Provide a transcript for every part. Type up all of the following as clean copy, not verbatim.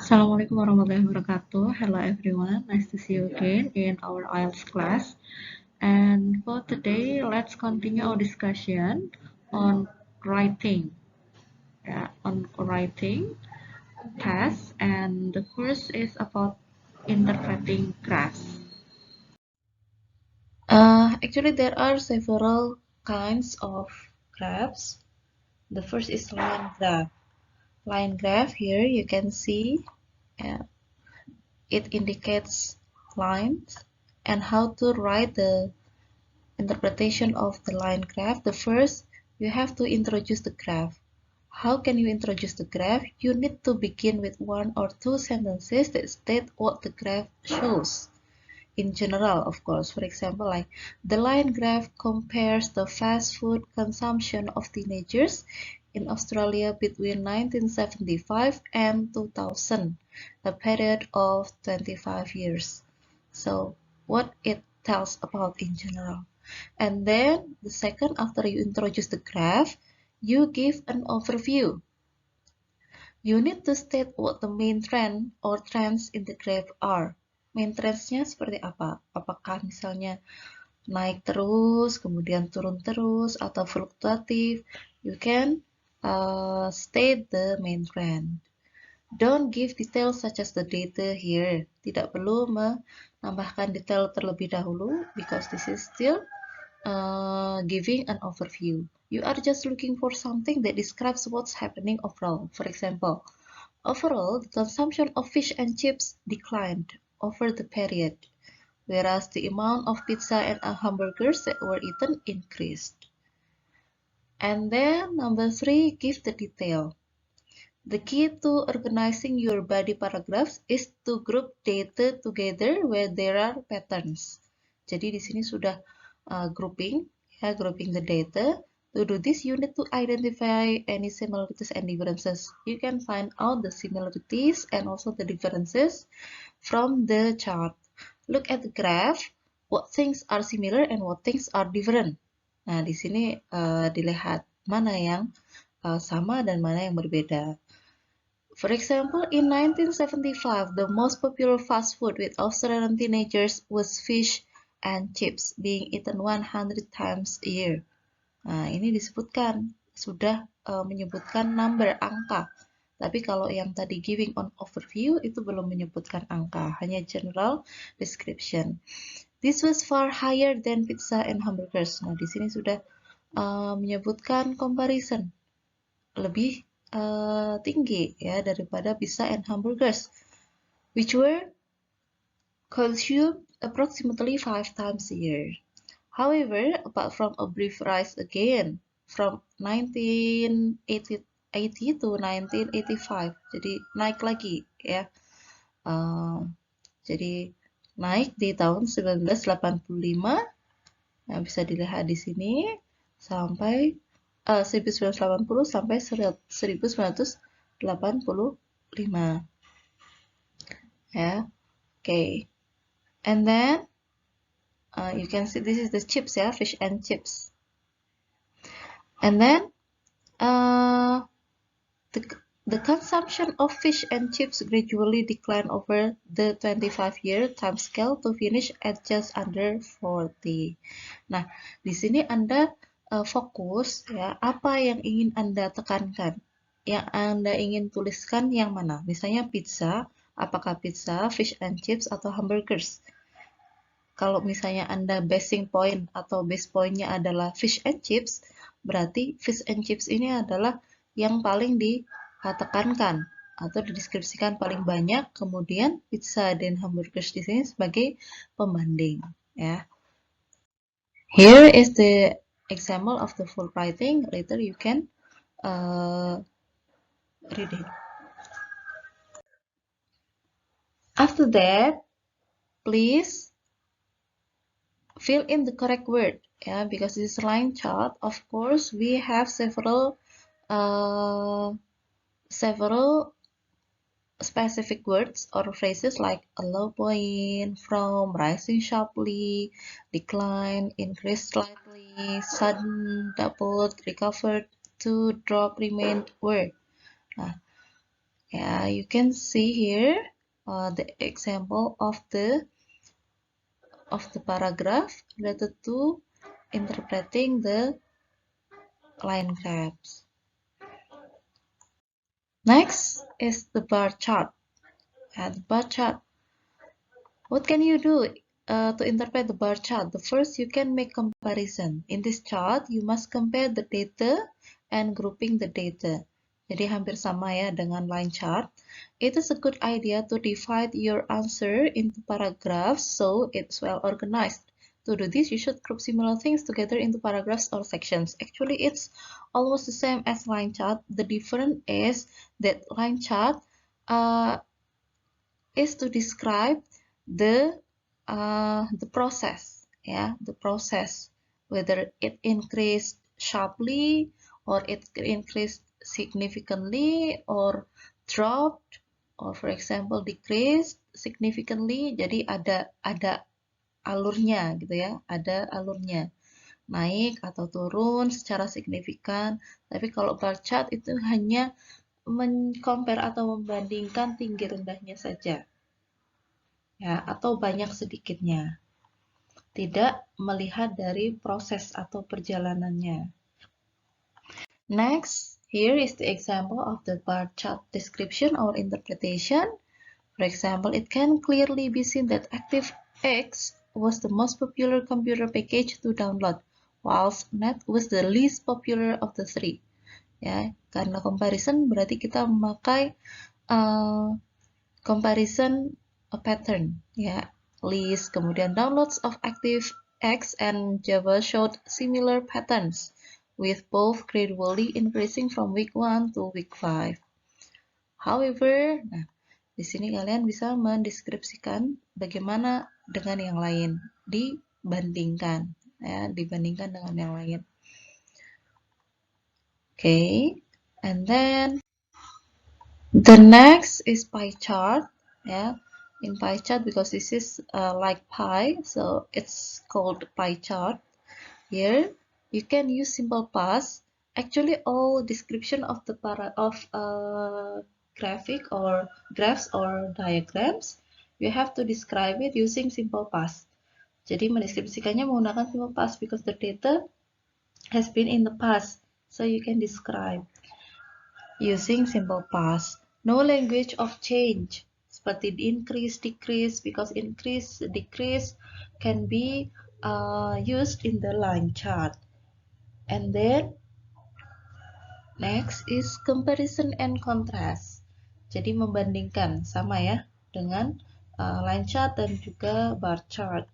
Assalamualaikum warahmatullahi wabarakatuh. Hello everyone, nice to see you again in our IELTS class. And for today, let's continue our discussion on writing. On writing tasks, and the first is about interpreting graphs. Actually, there are several kinds of graphs. The first is line graph. Line graph here you can see. It indicates lines and how to write the interpretation of the line graph. The first, you have to introduce the graph. How can you introduce the graph? You need to begin with one or two sentences that state what the graph shows. In general, of course, for example, like the line graph compares the fast food consumption of teenagers in Australia between 1975 and 2000, a period of 25 years. So, what it tells about in general. And then, the second, after you introduce the graph, you give an overview. You need to state what the main trend or trends in the graph are. Main trendsnya seperti apa? Apakah misalnya naik terus, kemudian turun terus, atau fluktuatif? You can state the main trend. Don't give details such as the data here. Tidak perlu menambahkan detail terlebih dahulu because this is still giving an overview. You are just looking for something that describes what's happening overall. For example, overall, the consumption of fish and chips declined over the period, whereas the amount of pizza and hamburgers that were eaten increased. And then number 3, give the detail. The key to organizing your body paragraphs is to group data together where there are patterns. Jadi di sini sudah grouping the data. To do this, you need to identify any similarities and differences. You can find out the similarities and also the differences from the chart. Look at the graph, what things are similar and what things are different. Nah, di sini dilihat mana yang sama dan mana yang berbeda. For example, in 1975, the most popular fast food with Australian teenagers was fish and chips, being eaten 100 times a year. Nah, ini disebutkan, sudah menyebutkan number, angka. Tapi kalau yang tadi giving on overview, itu belum menyebutkan angka, hanya general description. This was far higher than pizza and hamburgers. Nah, di sini sudah menyebutkan comparison, lebih tinggi ya daripada pizza and hamburgers, which were consumed approximately 5 times a year. However, apart from a brief rise again from 1980 to 1985, jadi naik lagi ya. Jadi naik di tahun 1985, nah bisa dilihat di sini sampai 1980 sampai 1985 ya. Okay, and then you can see this is the chips ya, fish and chips. And then the consumption of fish and chips gradually declined over the 25-year time scale to finish at just under 40. Nah, di sini Anda fokus ya, apa yang ingin Anda tekankan, yang Anda ingin tuliskan yang mana? Misalnya pizza, apakah pizza, fish and chips, atau hamburgers? Kalau misalnya Anda basing point atau base pointnya adalah fish and chips, berarti fish and chips ini adalah yang paling ditekankan atau dideskripsikan paling banyak, kemudian pizza dan hamburgers di sini sebagai pembanding ya. Here is the example of the full writing. Later you can read it. After that, please fill in the correct word. Yeah, because this is line chart. Of course, we have several specific words or phrases like a low point, from, rising sharply, decline, increase slightly, sudden, doubled, recovered, to, drop, remained, were. Nah, Yeah, you can see here the example of the paragraph related to interpreting the line graphs. Next is the bar chart. The bar chart. What can you do to interpret the bar chart? The first, you can make comparison. In this chart, you must compare the data and grouping the data. Jadi hampir sama ya dengan line chart. It is a good idea to divide your answer into paragraphs so it's well organized. To do this, you should group similar things together into paragraphs or sections. Actually, it's almost the same as line chart. The difference is that line chart is to describe the process, the process, whether it increased sharply or it increased significantly or dropped or for example decreased significantly. Jadi ada alurnya gitu ya, ada alurnya naik atau turun secara signifikan. Tapi kalau bar chart itu hanya compare atau membandingkan tinggi rendahnya saja. Ya, atau banyak sedikitnya. Tidak melihat dari proses atau perjalanannya. Next, here is the example of the bar chart description or interpretation. For example, it can clearly be seen that ActiveX was the most popular computer package to download, whilst Net was the least popular of the three. Ya, karena comparison berarti kita memakai comparison pattern, ya, list, kemudian downloads of ActiveX and Java showed similar patterns, with both gradually increasing from week 1 to week 5. However, nah, di sini kalian bisa mendeskripsikan bagaimana dengan yang lain, dibandingkan, ya, dibandingkan dengan yang lain. Okay, and then the next is pie chart. Yeah, in pie chart, because this is like pie, so it's called pie chart. Here you can use simple past. Actually, all description of the graphic or graphs or diagrams, you have to describe it using simple past. Jadi mendeskripsikannya menggunakan simple past because the data has been in the past, so you can describe using simple past. No language of change seperti increase, decrease, because increase, decrease can be used in the line chart. And then next is comparison and contrast. Jadi membandingkan, sama ya dengan line chart dan juga bar chart.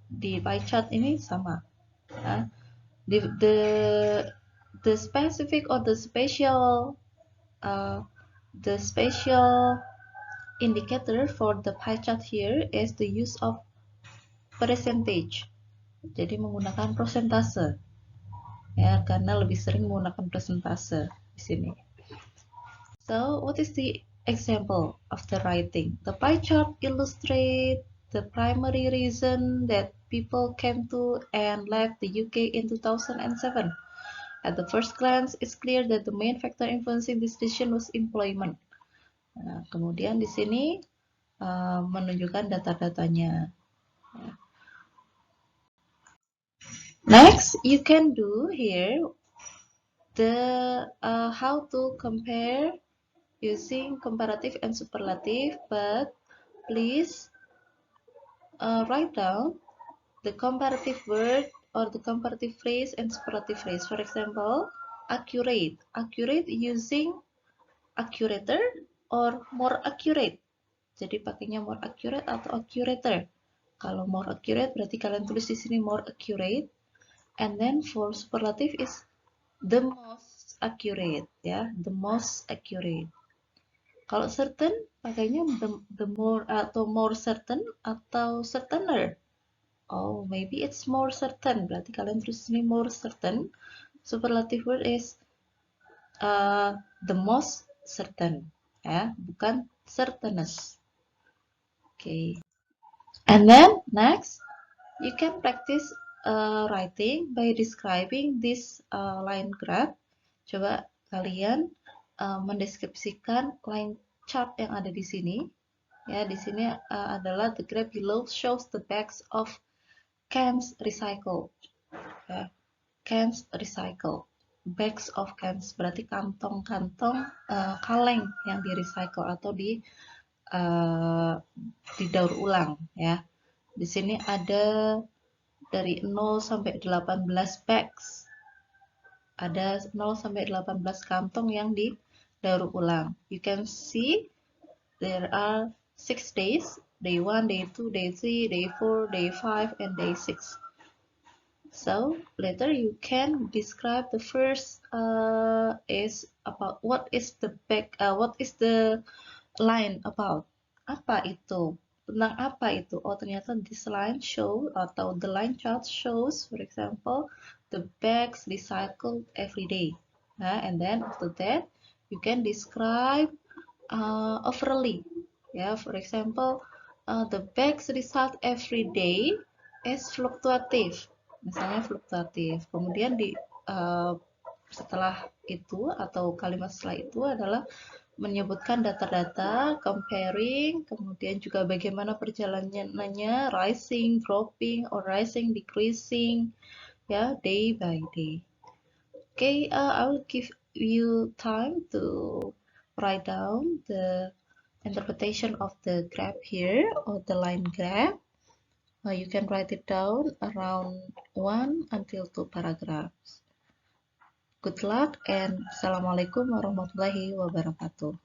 Di pie chart ini sama. The specific or the special indicator for the pie chart here is the use of percentage. Jadi menggunakan persentase. Ya, karena lebih sering menggunakan persentase di sini. So, what is the example of the writing? The pie chart illustrates the primary reason that people came to and left the UK in 2007. At the first glance, it's clear that the main factor influencing this decision was employment. Nah, kemudian di sini menunjukkan data-datanya. Next, you can do here the how to compare using comparative and superlative, but please write down the comparative word or the comparative phrase and superlative phrase. For example, accurate. Accurate using accurater or more accurate. Jadi pakainya more accurate atau accurater. Kalau more accurate berarti kalian tulis di sini more accurate. And then for superlative is the most accurate, ya, the most accurate. Kalau certain pakainya the more atau more certain atau certainer. Oh, maybe it's more certain. Berarti kalian tulis di sini more certain. Superlative word is the most certain, ya, bukan certainest. Okay. And then next, you can practice writing by describing this line graph. Coba kalian mendeskripsikan line chart yang ada di sini. Ya, di sini adalah the graph below shows the bags of cans recycled. Ya, cans recycled. Bags of cans berarti kantong-kantong kaleng yang di recycle atau didaur ulang ya. Di sini ada dari 0 sampai 18 bags. Ada 0 sampai 18 kantong yang didaur ulang. You can see there are 6 days, day 1, day 2, day 3, day 4, day 5, and day 6. So later you can describe the first is about what is the line about. Apa itu? Tentang apa itu? Oh, ternyata this line show atau the line chart shows, for example, the bags recycled every day. And then after that you can describe overly. For example, the bags result every day is fluctuative. Misalnya fluktuatif. Kemudian setelah itu atau kalimat setelah itu adalah menyebutkan data-data, comparing, kemudian juga bagaimana perjalanannya, rising, dropping, or rising, decreasing, day by day. Okay, I will give you time to write down the interpretation of the graph here, or the line graph. You can write it down around 1 until 2 paragraphs. Good luck and Assalamualaikum warahmatullahi wabarakatuh.